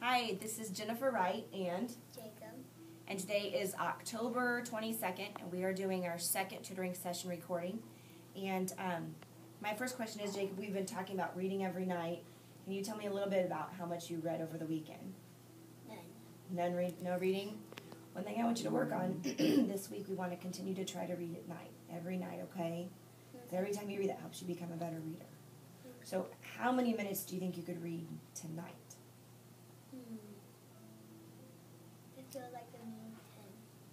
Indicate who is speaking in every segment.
Speaker 1: Hi, this is Jennifer Wright and
Speaker 2: Jacob.
Speaker 1: And today is October 22nd, and we are doing our second tutoring session recording. And my first question is, Jacob, we've been talking about reading every night. Can you tell me a little bit about how much you read over the weekend?
Speaker 2: None.
Speaker 1: No reading? One thing I want you to work on this week, we want to continue to try to read at night, every night, okay? So every time you read, that helps you become a better reader. So how many minutes do you think you could read tonight?
Speaker 2: I feel like I need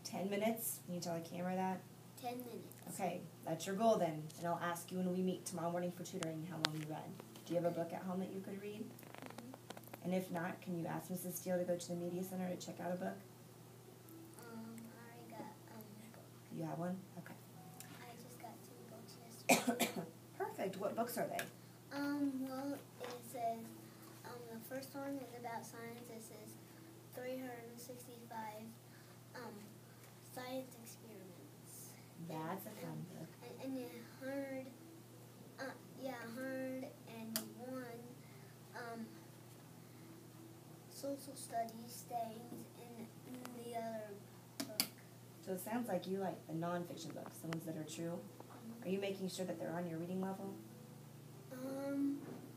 Speaker 1: 10 minutes? Can you tell the camera that?
Speaker 2: 10 minutes.
Speaker 1: Okay, that's your goal then. And I'll ask you when we meet tomorrow morning for tutoring how long you read. Do you have a book at home that you could read? And if not, can you ask Mrs. Steele to go to the media center to check out a book?
Speaker 2: I already got a book.
Speaker 1: You have one? Okay.
Speaker 2: I just got 2 books yesterday.
Speaker 1: Perfect. What books are they?
Speaker 2: Well, it says, the first one is about science. It says 365 science experiments.
Speaker 1: That's a fun book.
Speaker 2: And then 101 social studies things in the other book.
Speaker 1: So it sounds like you like the nonfiction books, the ones that are true. Are you making sure that they're on your reading level?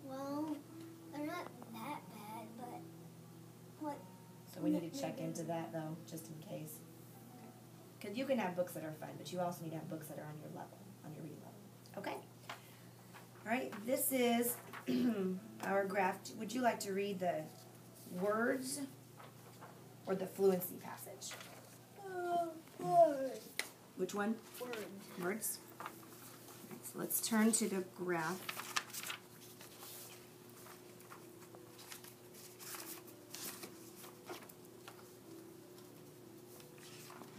Speaker 2: Well, they're not that bad, but what?
Speaker 1: So we need to check into that, though, just in case. Because you can have books that are fun, but you also need to have books that are on your level, on your reading level. Okay? All right, this is our graph. Would you like to read the words or the fluency passage?
Speaker 2: Words.
Speaker 1: Which one?
Speaker 2: Words.
Speaker 1: Words. Okay, so let's turn to the graph.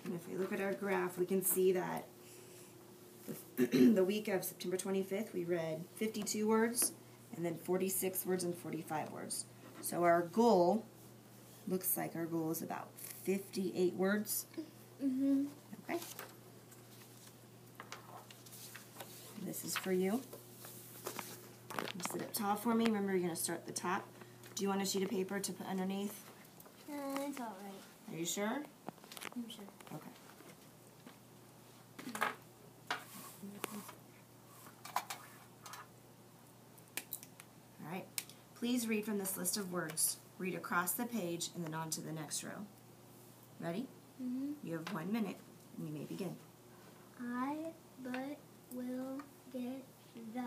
Speaker 1: And if we look at our graph, we can see that the week of September 25th, we read 52 words, and then 46 words and 45 words. So our goal, looks like our goal is about 58 words. Okay. And this is for you. You sit up tall for me. Remember, you're going to start at the top. Do you want a sheet of paper to put underneath?
Speaker 2: It's all right.
Speaker 1: Are you sure?
Speaker 2: I'm sure.
Speaker 1: Okay. All right. Please read from this list of words. Read across the page and then on to the next row. Ready? You have 1 minute, and you may begin.
Speaker 2: I but will get the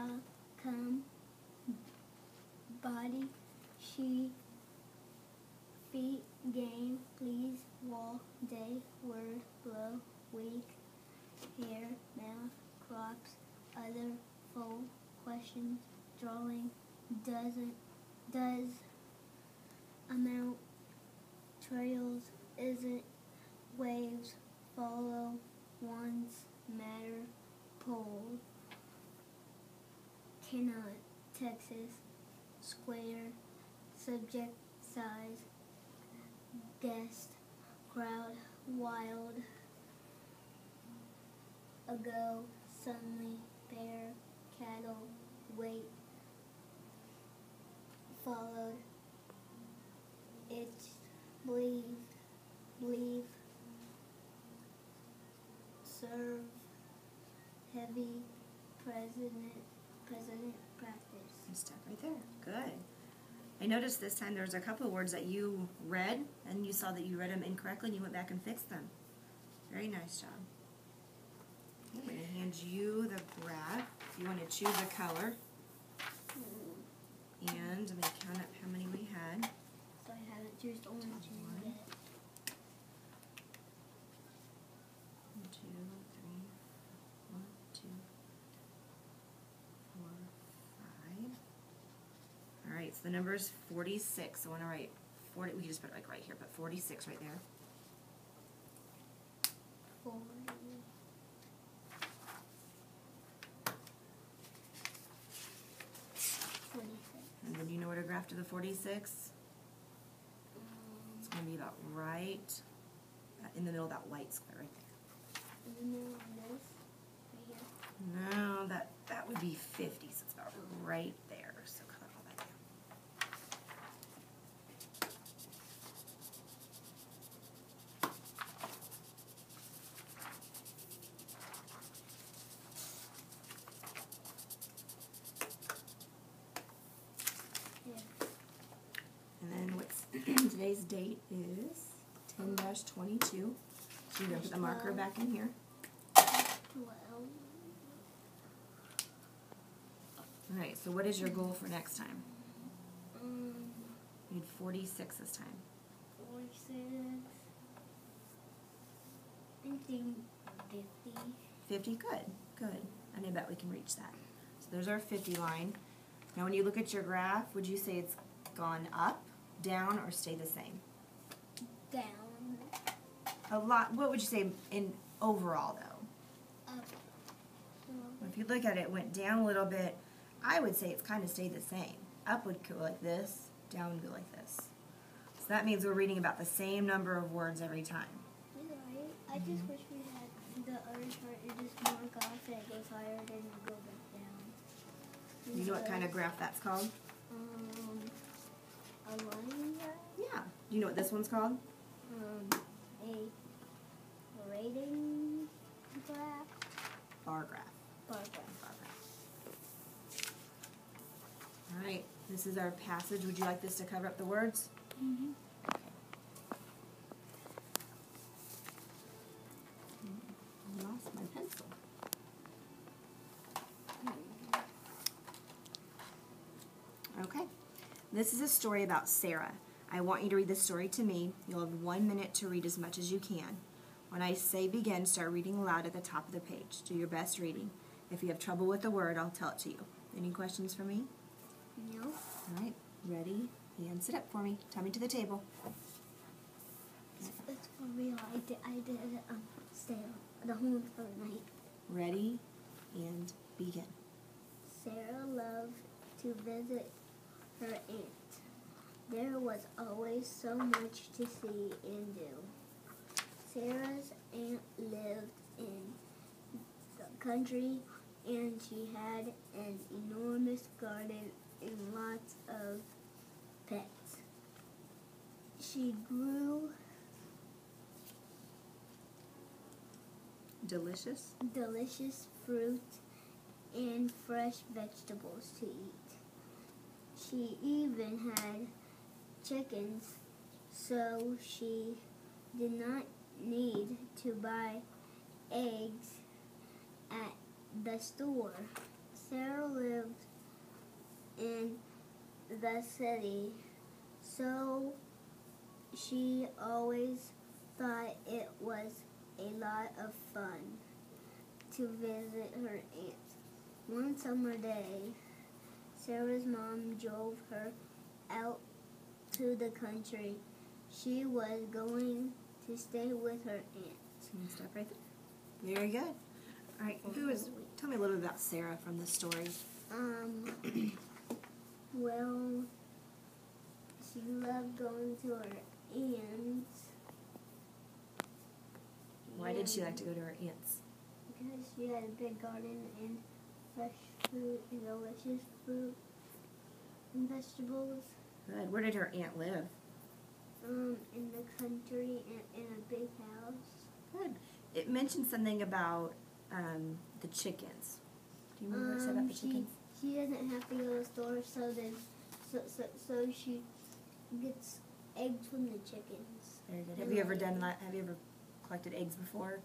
Speaker 2: body she feet game please wall day word blow week hair mouth crops other full questions drawing does amount trails isn't waves follow one's matter pole cannot Texas square subject size guest crowd wild ago suddenly bear cattle wait followed it's believe serve heavy president practice.
Speaker 1: Step right there. Good. I noticed this time there's a couple of words that you read, and you saw that you read them incorrectly, and you went back and fixed them. Very nice job. I'm going to hand you the graph. You want to choose a color. And I'm going to count up how many we had.
Speaker 2: So I haven't chosen orange yet.
Speaker 1: 1, 2, 3, 1, 2, 4, 5. All right, so the number is 46. So I want to write 40. We can just put it like right here, but 46 right there.
Speaker 2: 40.
Speaker 1: And then you know where to graph to the 46? It's going to be about right in the middle of that white square right there.
Speaker 2: In the middle of this, right here.
Speaker 1: No, that would be 50, so it's about right there. So color all that down. And then what's today's date is 10-22. So you're going to put the marker back in here.
Speaker 2: 12.
Speaker 1: Alright, so what is your goal for next time?
Speaker 2: Um,
Speaker 1: You need 46 this time.
Speaker 2: 46. I think 50.
Speaker 1: 50? Good, good. And I bet we can reach that. So there's our 50 line. Now when you look at your graph, would you say it's gone up, down, or stay the same?
Speaker 2: Down.
Speaker 1: A lot. What would you say in overall though?
Speaker 2: Up.
Speaker 1: If you look at it, it went down a little bit. I would say it's kind of stayed the same. Up would go like this, down would go like this. So that means we're reading about the same number of words every time.
Speaker 2: You're right. I just wish we had the other chart. You just mark off and it goes higher, then you go back down.
Speaker 1: You know what kind of graph that's called?
Speaker 2: A line graph?
Speaker 1: Yeah. Do you know what this one's called?
Speaker 2: A rating graph?
Speaker 1: Bar graph.
Speaker 2: Bar graph.
Speaker 1: Bar graph. All right. This is our passage. Would you like this to cover up the words?
Speaker 2: Mm-hmm.
Speaker 1: I lost my pencil. Okay. This is a story about Sarah. I want you to read this story to me. You'll have 1 minute to read as much as you can. When I say begin, start reading aloud at the top of the page. Do your best reading. If you have trouble with a word, I'll tell it to you. Any questions for me?
Speaker 2: No.
Speaker 1: All right. Ready? And sit up for me. Tell me to the table.
Speaker 2: It's for real. I did stay the whole night.
Speaker 1: Ready? And begin.
Speaker 2: Sarah loved to visit her aunt. There was always so much to see and do. Sarah's aunt lived in the country and she had an enormous garden and lots of pets. She grew
Speaker 1: Delicious.
Speaker 2: delicious fruit and fresh vegetables to eat. She even had chickens, so she did not need to buy eggs at the store. Sarah lived in the city, so she always thought it was a lot of fun to visit her aunt. One summer day, Sarah's mom drove her out to the country. She was going to stay with her aunt.
Speaker 1: Can you stop right there? Very good. All right. Tell me a little bit about Sarah from the story.
Speaker 2: Well, she loved going to her aunt's.
Speaker 1: Why did she like to go to her aunt's?
Speaker 2: Because she had a big garden and fresh fruit and delicious fruit and vegetables.
Speaker 1: Good. Where did her aunt live?
Speaker 2: In the country in a big house.
Speaker 1: Good. It mentioned something about the chickens. Do you remember what it said about the chickens?
Speaker 2: She doesn't have to go to the store, so she gets eggs from the chickens.
Speaker 1: Very good. Have you ever done that? Have you ever collected eggs before?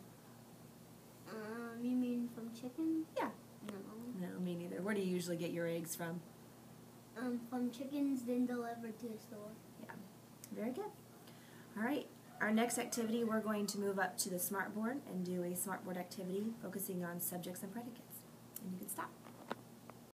Speaker 2: You mean from chickens?
Speaker 1: Yeah.
Speaker 2: No.
Speaker 1: No, me neither. Where do you usually get your eggs from?
Speaker 2: From chickens, then delivered to the store.
Speaker 1: Yeah. Very good. All right. Our next activity, we're going to move up to the smartboard and do a smartboard activity focusing on subjects and predicates. And you can stop.